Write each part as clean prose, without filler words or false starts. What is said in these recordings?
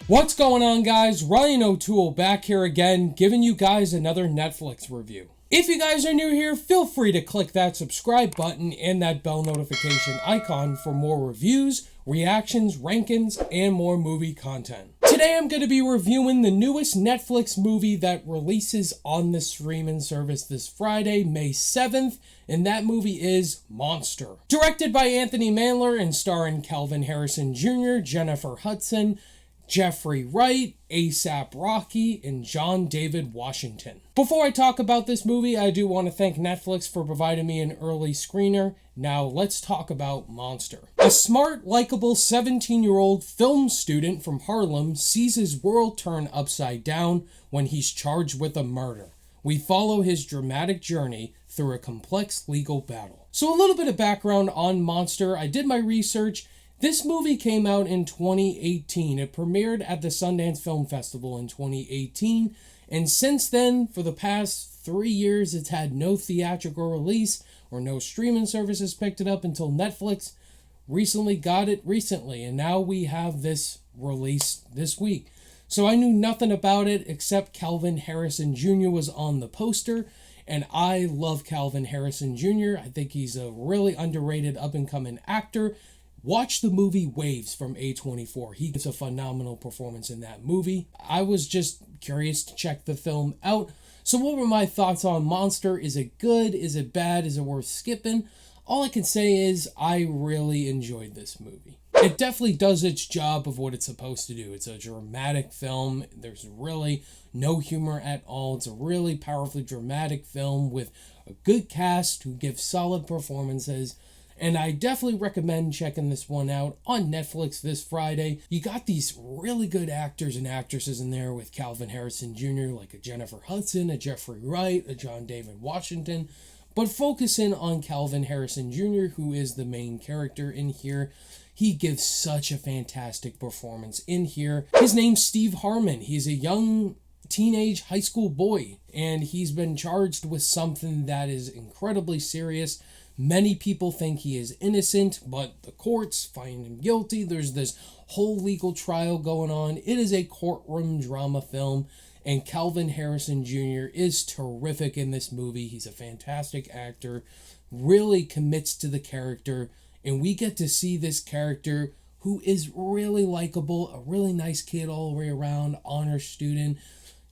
What's going on, guys? Ryan O'Toole back here again, giving you guys another Netflix review. If you guys are new here, feel free to click that subscribe button and that bell notification icon for more reviews, reactions, rankings, and more movie content. Today I'm going to be reviewing the newest Netflix movie that releases on the streaming service this Friday, May 7th, and that movie is Monster. Directed by Anthony Mandler and starring Calvin Harrison Jr., Jennifer Hudson, Jeffrey Wright, A$AP Rocky, and John David Washington. Before I talk about this movie, I do want to thank Netflix for providing me an early screener. Now let's talk about Monster. A smart, likable 17-year-old film student from Harlem sees his world turn upside down when he's charged with a murder. We follow his dramatic journey through a complex legal battle. So a little bit of background on Monster. I did my research. This movie came out in 2018. It premiered at the Sundance Film Festival in 2018. And since then, for the past 3 years, it's had no theatrical release or no streaming services picked it up until Netflix recently got it recently. And now we have this release this week. So I knew nothing about it except Calvin Harrison Jr. was on the poster. And I love Calvin Harrison Jr. I think he's a really underrated up-and-coming actor. Watch the movie Waves from A24. He gives a phenomenal performance in that movie. I was just curious to check the film out. So what were my thoughts on Monster? Is it good? Is it bad? Is it worth skipping? All I can say is I really enjoyed this movie. It definitely does its job of what it's supposed to do. It's a dramatic film. There's really no humor at all. It's a really powerfully dramatic film with a good cast who gives solid performances. And I definitely recommend checking this one out on Netflix this Friday. You got these really good actors and actresses in there with Calvin Harrison Jr., like a Jennifer Hudson, a Jeffrey Wright, a John David Washington. But focusing on Calvin Harrison Jr., who is the main character in here, he gives such a fantastic performance in here. His name's Steve Harmon. He's a young teenage high school boy, and he's been charged with something that is incredibly serious. Many people think he is innocent, but the courts find him guilty. There's this whole legal trial going on. It is a courtroom drama film, and Calvin Harrison Jr. is terrific in this movie. He's a fantastic actor, really commits to the character, and we get to see this character who is really likable, a really nice kid all the way around, honor student,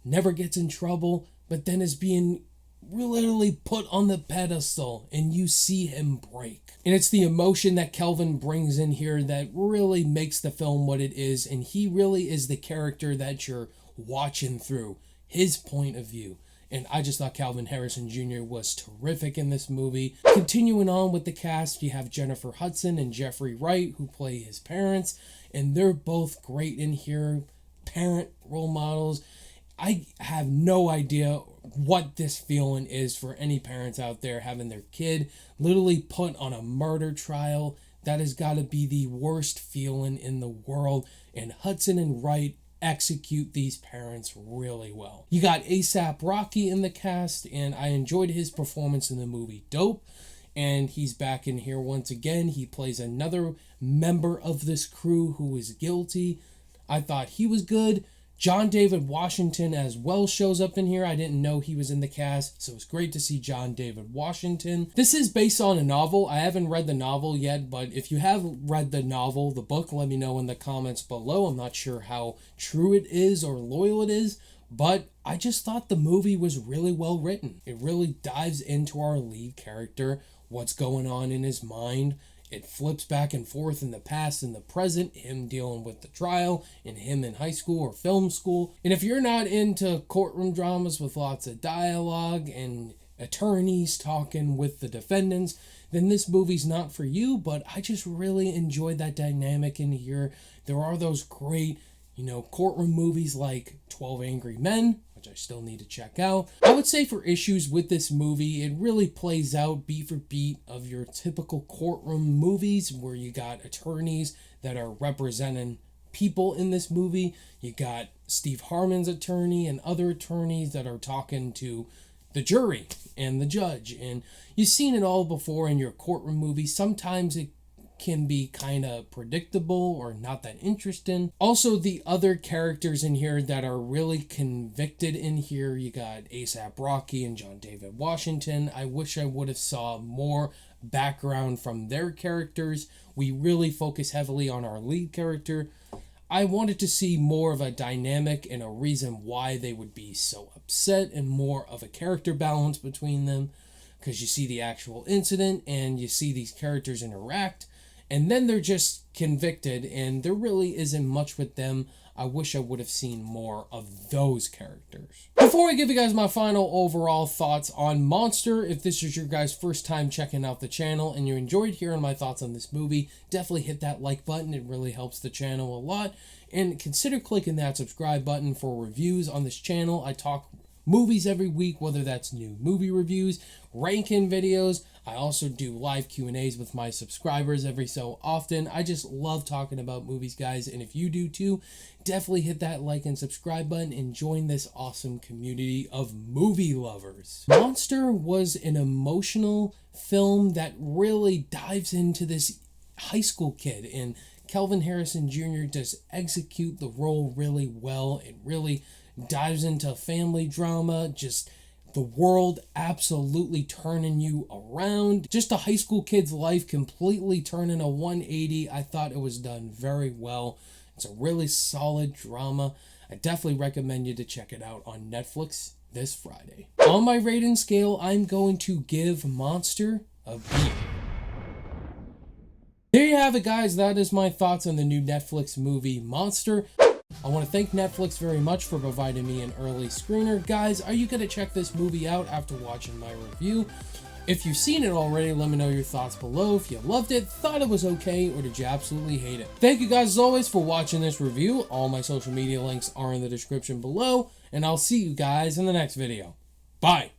never gets in trouble, but then is being literally put on the pedestal and you see him break. And it's the emotion that Calvin brings in here that really makes the film what it is, and he really is the character that you're watching through his point of view. And I just thought Calvin Harrison Jr. was terrific in this movie. Continuing on with the cast, you have Jennifer Hudson and Jeffrey Wright, who play his parents, and they're both great in here, parent role models. I have no idea what this feeling is for any parents out there having their kid literally put on a murder trial. That has got to be the worst feeling in the world. And Hudson and Wright execute these parents really well. You got A$AP Rocky in the cast, and I enjoyed his performance in the movie Dope. And he's back in here once again. He plays another member of this crew who is guilty. I thought he was good. John David Washington as well shows up in here. I didn't know he was in the cast, so it's great to see John David Washington. This is based on a novel. I haven't read the novel yet, but if you have read the novel, the book, let me know in the comments below. I'm not sure how true it is or loyal it is, but I just thought the movie was really well written. It really dives into our lead character, what's going on in his mind. It flips back and forth in the past and the present, him dealing with the trial, and him in high school or film school. And if you're not into courtroom dramas with lots of dialogue and attorneys talking with the defendants, then this movie's not for you. But I just really enjoyed that dynamic in here. There are those great, courtroom movies like 12 Angry Men, which I still need to check out. I would say for issues with this movie, it really plays out beat for beat of your typical courtroom movies where you got attorneys that are representing people in this movie. You got Steve Harmon's attorney and other attorneys that are talking to the jury and the judge. And you've seen it all before in your courtroom movies. Sometimes it can be kind of predictable or not that interesting. Also, the other characters in here that are really convicted in here, you got A$AP Rocky and John David Washington. I wish I would have saw more background from their characters. We really focus heavily on our lead character. I wanted to see more of a dynamic and a reason why they would be so upset, and more of a character balance between them, because you see the actual incident and you see these characters interact, and then they're just convicted and there really isn't much with them. I wish I would have seen more of those characters. Before I give you guys my final overall thoughts on Monster, if this is your guys' first time checking out the channel and you enjoyed hearing my thoughts on this movie, definitely hit that like button. It really helps the channel a lot. And consider clicking that subscribe button for reviews on this channel. I talk movies every week, whether that's new movie reviews, ranking videos. I also do live Q&As with my subscribers every so often. I just love talking about movies, guys, and if you do too, definitely hit that like and subscribe button and join this awesome community of movie lovers. Monster was an emotional film that really dives into this high school kid, and Kelvin Harrison Jr. does execute the role really well. It really dives into family drama, just the world absolutely turning you around. Just a high school kid's life completely turning a 180. I thought it was done very well. It's a really solid drama. I definitely recommend you to check it out on Netflix this Friday. On my rating scale, I'm going to give Monster a B. There you have it, guys. That is my thoughts on the new Netflix movie Monster. I want to thank Netflix very much for providing me an early screener. Guys, are you going to check this movie out after watching my review? If you've seen it already, let me know your thoughts below. If you loved it, thought it was okay, or did you absolutely hate it? Thank you guys as always for watching this review. All my social media links are in the description below, and I'll see you guys in the next video. Bye!